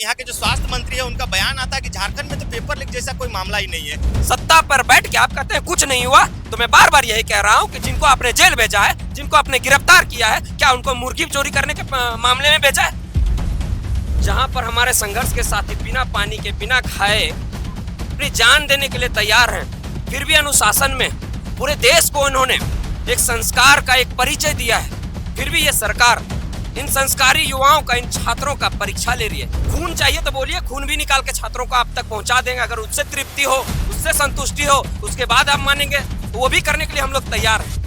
यहाँ के जो स्वास्थ्य मंत्री है उनका बयान आता है कि झारखंड में तो पेपर लीक जैसा कोई मामला ही नहीं है। सत्ता पर बैठ के आप कहते हैं कुछ नहीं हुआ, तो मैं बार बार यही कह रहा हूँ कि जिनको आपने जेल भेजा है, जिनको आपने गिरफ्तार किया है, क्या उनको मुर्गी चोरी करने के मामले में भेजा है? जहाँ पर हमारे संघर्ष के साथी बिना पानी के, बिना खाए अपनी जान देने के लिए तैयार हैं, फिर भी अनुशासन में पूरे देश को उन्होंने एक संस्कार का एक परिचय दिया है। फिर भी ये सरकार इन संस्कारी युवाओं का, इन छात्रों का परीक्षा ले रही है। खून चाहिए तो बोलिए, खून भी निकाल के छात्रों को आप तक पहुंचा देंगे। अगर उससे तृप्ति हो, उससे संतुष्टि हो, उसके बाद आप मानेंगे, तो वो भी करने के लिए हम लोग तैयार हैं।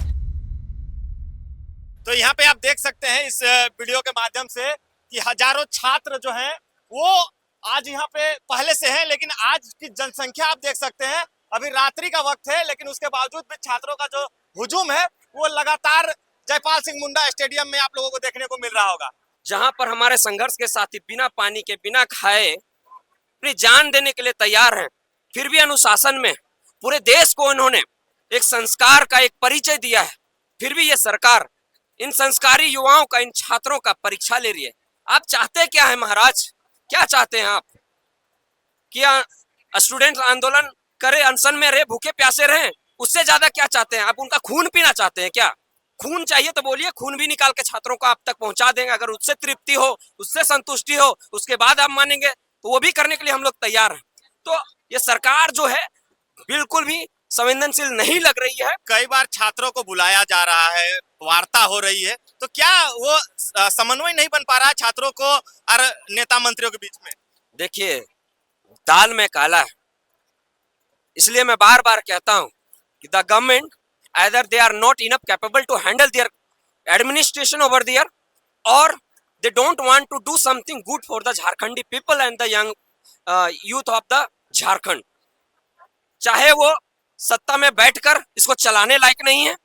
तो यहाँ पे आप देख सकते हैं इस वीडियो के माध्यम से कि हजारों छात्र जो हैं वो आज यहाँ पे पहले से हैं, लेकिन आज की जनसंख्या आप देख सकते हैं, अभी रात्रि का वक्त है, लेकिन उसके बावजूद भी छात्रों का जो हुजूम है वो लगातार जयपाल सिंह मुंडा स्टेडियम में आप लोगों को देखने को मिल रहा होगा। जहां पर हमारे संघर्ष के साथी बिना पानी के, बिना खाए अपनी जान देने के लिए तैयार हैं, फिर भी अनुशासन में पूरे देश को उन्होंने एक संस्कार का एक परिचय दिया है। फिर भी ये सरकार इन संस्कारी युवाओं का, इन छात्रों का परीक्षा ले रही है। आप चाहते क्या है महाराज? क्या चाहते हैं आप? कि स्टूडेंट आंदोलन करे, अनशन में रहे, भूखे प्यासे रहे? उससे ज्यादा क्या चाहते हैं आप? उनका खून पीना चाहते हैं क्या? खून चाहिए तो बोलिए, खून भी निकाल के छात्रों को आप तक पहुंचा देंगे। अगर उससे तृप्ति हो, उससे संतुष्टि हो, उसके बाद आप मानेंगे, तो वो भी करने के लिए हम लोग तैयार हैं। तो ये सरकार जो है बिल्कुल भी संवेदनशील नहीं लग रही है। कई बार छात्रों को बुलाया जा रहा है, वार्ता हो रही है, तो क्या वो समन्वय नहीं बन पा रहा है छात्रों को और नेता मंत्रियों के बीच में? देखिए, दाल में काला है, इसलिए मैं बार बार कहता हूं कि the government either they are not enough capable to handle their administration over there, or they don't want to do something good for the Jharkhandi people and the young youth of the Jharkhand. चाहे वो सत्ता में बैठकर इसको चलाने लायक नहीं है,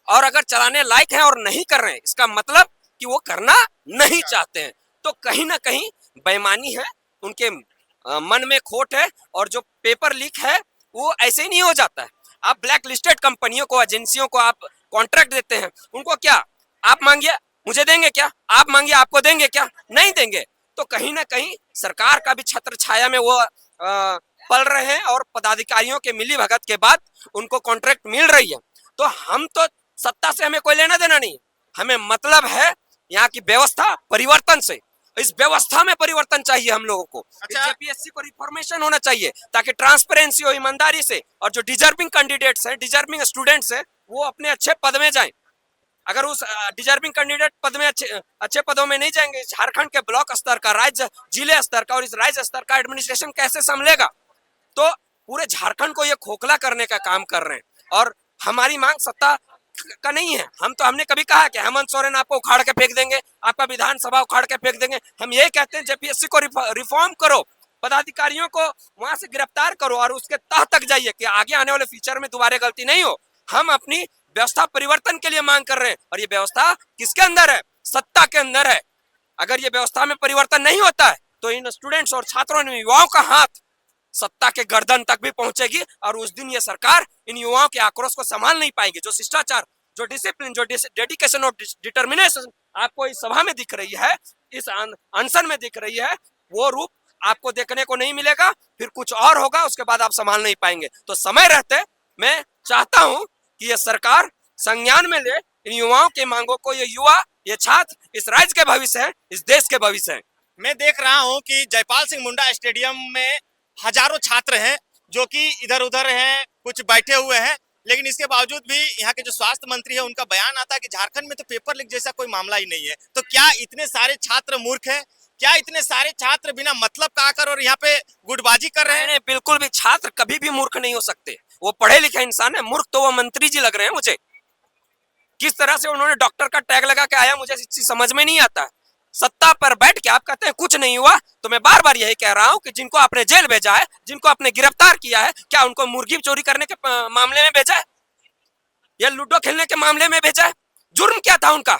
और अगर चलाने लायक है और नहीं कर रहे हैं, इसका मतलब कि वो करना नहीं चाहते हैं। तो कहीं ना कहीं बेईमानी है, उनके मन में खोट है, और जो पेपर लीक है वो ऐसे ही नहीं हो जाता है। आप ब्लैक लिस्टेड कंपनियों को, एजेंसियों को आप कॉन्ट्रैक्ट देते हैं, उनको क्या आप मांगिए मुझे देंगे क्या? आप मांगिए आपको देंगे क्या? नहीं देंगे। तो कहीं ना कहीं सरकार का भी छत्र छाया में वो पल रहे हैं, और पदाधिकारियों के मिली भगत के बाद उनको कॉन्ट्रैक्ट मिल रही है। तो हम तो सत्ता से हमें कोई लेना देना नहीं, हमें मतलब है यहाँ की व्यवस्था परिवर्तन से। इस व्यवस्था में परिवर्तन चाहिए हम लोगों को। अच्छा, जेपीएससी को रिफॉर्मेशन होना चाहिए, ताकि ट्रांसपेरेंसी हो, ईमानदारी से, और जो डिजर्विंग कैंडिडेट्स हैं, डिजर्विंग स्टूडेंट्स हैं, वो अपने अच्छे पद में जाएं। अगर उस डिजर्विंग कैंडिडेट पद में अच्छे पदों में नहीं जाएंगे, झारखंड के ब्लॉक स्तर का, राज्य जिले स्तर का और इस राज्य स्तर का एडमिनिस्ट्रेशन कैसे संभलेगा? तो पूरे झारखंड को ये खोखला करने का काम कर रहे हैं। और हमारी मांग सत्ता का नहीं है। हमने कभी कहा कि हेमंत सोरेन आपको उखाड़ के फेंक देंगे, आपका विधानसभा उखाड़ के फेंक देंगे? हम ये कहते हैं जेपीएससी को रिफॉर्म करो, पदाधिकारियों को वहां से गिरफ्तार करो, और उसके तह तक जाइए कि आगे आने वाले फ्यूचर में दोबारा गलती नहीं हो। हम अपनी व्यवस्था परिवर्तन के लिए मांग कर रहे हैं, और ये व्यवस्था किसके अंदर है? सत्ता के अंदर है। अगर ये व्यवस्था में परिवर्तन नहीं होता है, तो इन स्टूडेंट्स और छात्रों, युवाओं का हाथ सत्ता के गर्दन तक भी पहुंचेगी, और उस दिन ये सरकार इन युवाओं के आक्रोश को संभाल नहीं पाएगी। जो शिष्टाचार, जो डिसिप्लिन, जो डेडिकेशन और डिटर्मिनेशन आपको इस सभा में दिख रही है, इस अनशन में दिख रही है, वो रूप आपको देखने को नहीं मिलेगा। फिर कुछ और होगा, उसके बाद आप संभाल नहीं पाएंगे। तो समय रहते मैं चाहता हूं कि ये सरकार संज्ञान में ले इन युवाओं के मांगों को। ये युवा, ये छात्र इस राज्य के भविष्य है, इस देश के भविष्य है। मैं देख रहा हूं कि जयपाल सिंह मुंडा स्टेडियम में हजारों छात्र हैं जो कि इधर उधर हैं, कुछ बैठे हुए हैं, लेकिन इसके बावजूद भी यहाँ के जो स्वास्थ्य मंत्री है उनका बयान आता है कि झारखंड में तो पेपर लीक जैसा कोई मामला ही नहीं है। तो क्या इतने सारे छात्र मूर्ख हैं? क्या इतने सारे छात्र बिना मतलब का आकर और यहाँ पे गुटबाजी कर रहे हैं? बिल्कुल भी छात्र कभी भी मूर्ख नहीं हो सकते, वो पढ़े लिखे इंसान है। मूर्ख तो वो मंत्री जी लग रहे हैं मुझे। किस तरह से उन्होंने डॉक्टर का टैग लगा के आया, मुझे समझ में नहीं आता। सत्ता पर बैठ के आप कहते हैं कुछ नहीं हुआ, तो मैं बार बार यही कह रहा हूं कि जिनको आपने जेल भेजा है, जिनको आपने गिरफ्तार किया है, क्या उनको मुर्गी चोरी करने के मामले में भेजा है, या लूडो खेलने के मामले में भेजा है? जुर्म क्या था उनका?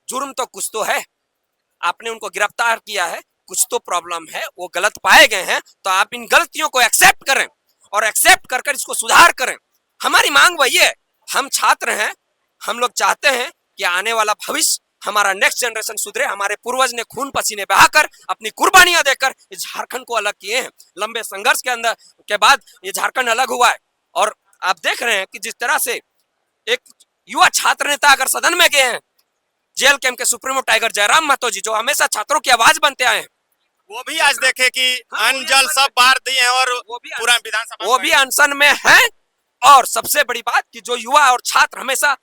जुर्म तो कुछ तो है। आपने उनको गिरफ्तार किया है, कुछ तो प्रॉब्लम है, वो गलत पाए गए हैं, तो आप इन गलतियों को एक्सेप्ट करें, और एक्सेप्ट कर इसको सुधार करें। हमारी मांग वही है। हम छात्र हैं, हम लोग चाहते हैं कि आने वाला भविष्य हमारा नेक्स्ट जनरेशन सुधरे। हमारे पूर्वज ने खून पसीने बहाकर अपनी कुर्बानियां देकर इस झारखंड को अलग किए हैं। लंबे संघर्ष के अंदर के बाद ये झारखंड अलग हुआ है। और आप देख रहे हैं कि जिस तरह से एक युवा छात्र नेता अगर सदन में गए हैं, जेल कैंप के सुप्रीमो टाइगर जयराम महतो जी, जो हमेशा छात्रों की आवाज बनते आए हैं, वो भी आज देखे कि अन्न जल सब बांट दिए हैं और पूरा विधानसभा वो भी अनशन में है। और सबसे बड़ी बात कि जो युवा और छात्र हमेशा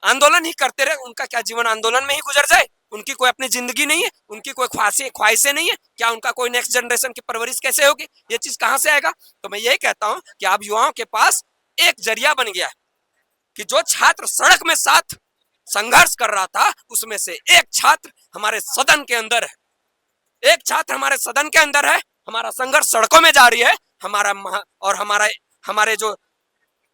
आंदोलन ही करते रहे, उनका क्या जीवन आंदोलन में ही गुजर जाए? उनकी कोई अपनी जिंदगी नहीं है, उनकी कोई ख्वाहिशें नहीं है क्या? उनका कोई नेक्स्ट जनरेशन की परवरिश कैसे होगी? ये चीज कहां से आएगा? तो मैं यही कहता हूं कि अब युवाओं के पास एक जरिया बन गया है कि जो छात्र सड़क में साथ संघर्ष कर रहा था, उसमें से एक छात्र हमारे सदन के अंदर है, एक छात्र हमारे सदन के अंदर है। हमारा संघर्ष सड़कों में जारी है। हमारे जो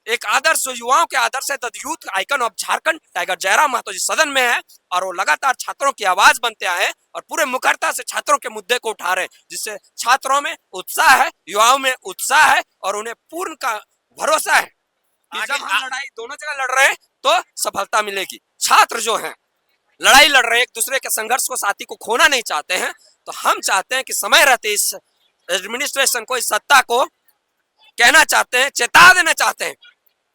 एक आदर्श, जो युवाओं के आदर्श है, the youth icon of Jharkhand tiger Jairam Mahato ji सदन में है और वो लगातार छात्रों की आवाज बनते आए हैं और पूरे मुखरता से छात्रों के मुद्दे को उठा रहे हैं, जिससे छात्रों में उत्साह है, युवाओं में उत्साह है और उन्हें पूर्ण का भरोसा है कि जब हम लड़ाई दोनों जगह लड़ रहे हैं तो सफलता मिलेगी। छात्र जो हैं लड़ाई लड़ रहे हैं, एक दूसरे के संघर्ष को, साथी को खोना नहीं चाहते हैं। तो हम चाहते हैं कि समय रहते इस एडमिनिस्ट्रेशन को, इस सत्ता को कहना चाहते हैं, चेता देना चाहते हैं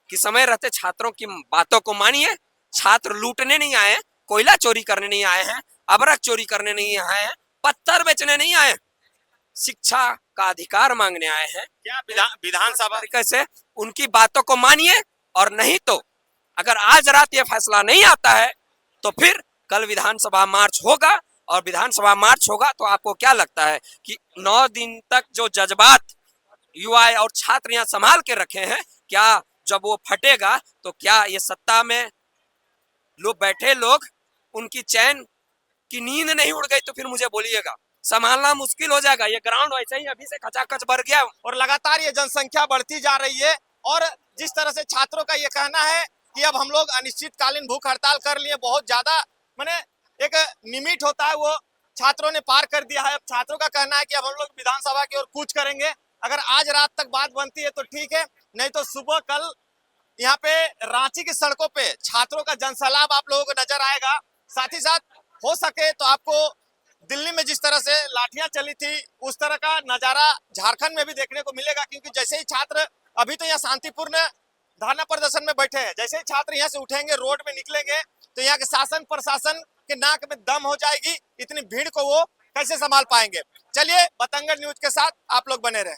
कि समय रहते छात्रों की बातों को मानिए। छात्र लूटने नहीं आए, कोयला चोरी करने नहीं आए हैं, अबरक चोरी करने नहीं आए हैं, पत्थर बेचने नहीं आए, शिक्षा का अधिकार मांगने आए हैं। क्या विधानसभा तरीके से उनकी बातों को मानिए, और नहीं तो अगर आज रात ये फैसला नहीं आता है तो फिर कल विधानसभा मार्च होगा। और विधानसभा मार्च होगा तो आपको क्या लगता है कि 9 दिन तक जो जज्बात युवा और छात्र यहाँ संभाल के रखे हैं, क्या जब वो फटेगा तो क्या ये सत्ता में लोग बैठे लोग, उनकी चैन की नींद नहीं उड़ गई तो फिर मुझे बोलिएगा, संभालना मुश्किल हो जाएगा। ये ग्राउंड वैसे ही अभी से खचाखच भर गया और लगातार ये जनसंख्या बढ़ती जा रही है। और जिस तरह से छात्रों का ये कहना है कि अब हम लोग अनिश्चितकालीन भूख हड़ताल कर लिए, बहुत ज्यादा माने एक लिमिट होता है वो छात्रों ने पार कर दिया है। अब छात्रों का कहना है कि अब हम लोग विधानसभा की ओर कूच करेंगे। अगर आज रात तक बात बनती है तो ठीक है, नहीं तो सुबह कल यहाँ पे रांची की सड़कों पे छात्रों का जनसैलाब आप लोगों को नजर आएगा। साथ ही साथ हो सके तो आपको दिल्ली में जिस तरह से लाठियां चली थी, उस तरह का नजारा झारखंड में भी देखने को मिलेगा। क्योंकि जैसे ही छात्र अभी तो यहाँ शांतिपूर्ण धरना प्रदर्शन में बैठे हैं, जैसे ही छात्र यहाँ से उठेंगे, रोड में निकलेंगे, तो यहाँ के शासन प्रशासन के नाक में दम हो जाएगी। इतनी भीड़ को वो कैसे संभाल पाएंगे? चलिए, बतंगड़ न्यूज के साथ आप लोग बने रहे।